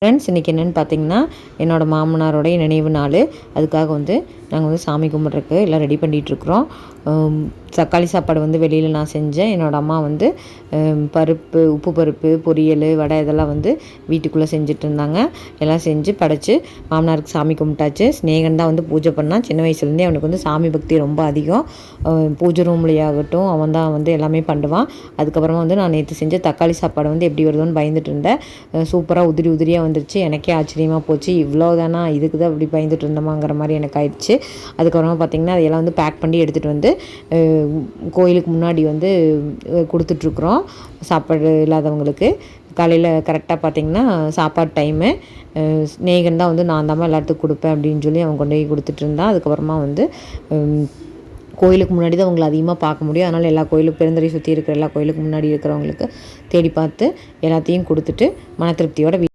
Friends, இன்றைக்கி என்னென்னு பார்த்தீங்கன்னா, என்னோடய மாமனாரோடைய நினைவு நாள். அதுக்காக வந்து நாங்கள் வந்து சாமி கும்பிட்றக்கு எல்லாம் ரெடி பண்ணிகிட்ருக்குறோம். தக்காளி சாப்பாடு வந்து வெளியில் நான் செஞ்சேன். என்னோடய அம்மா வந்து பருப்பு, உப்பு பருப்பு, பொரியல், வடை இதெல்லாம் வந்து வீட்டுக்குள்ளே செஞ்சிட்ருந்தாங்க. எல்லாம் செஞ்சு படைச்சி மாமனாருக்கு சாமி கும்பிட்டாச்சு. ஸ்நேகன் தான் வந்து பூஜை பண்ணான். சின்ன வயசுலேருந்தே அவனுக்கு வந்து சாமி பக்தி ரொம்ப அதிகம். பூஜை ரூம்லேயாகட்டும் அவன் தான் வந்து எல்லாமே பண்ணுவான். அதுக்கப்புறமா வந்து நான் நேற்று செஞ்ச தக்காளி சாப்பாடு வந்து எப்படி வருதோன்னு பயந்துட்டு இருந்தேன். சூப்பராக உதிரி உதிரியாக வந்துருச்சு. எனக்கே ஆச்சரியமாக போச்சு. இவ்வளோ தானா, இதுக்கு தான் இப்படி பயந்துட்டு இருந்தோமாங்கிற மாதிரி எனக்கு ஆயிடுச்சு. அதுக்கப்புறமா பார்த்திங்கன்னா அதையெல்லாம் வந்து பேக் பண்ணி எடுத்துகிட்டு வந்து கோயிலுக்கு முன்னாடி வந்து கொடுத்துட்ருக்குறோம் சாப்பாடு இல்லாதவங்களுக்கு. காலையில் கரெக்டாக பார்த்திங்கன்னா சாப்பாடு டைமு. ஸ்நேகன் தான் வந்து நான் தான் எல்லாத்துக்கும் கொடுப்பேன் அப்படின்னு சொல்லி அவன் கொண்டு போய் கொடுத்துட்ருந்தான். அதுக்கப்புறமா வந்து கோயிலுக்கு முன்னாடி தான் அவங்களை அதிகமாக பார்க்க முடியும். அதனால் எல்லா கோயிலுக்கு பெருந்துறை சுற்றி இருக்கிற எல்லா கோயிலுக்கு முன்னாடி இருக்கிறவங்களுக்கு தேடி பார்த்து எல்லாத்தையும் கொடுத்துட்டு மன திருப்தியோட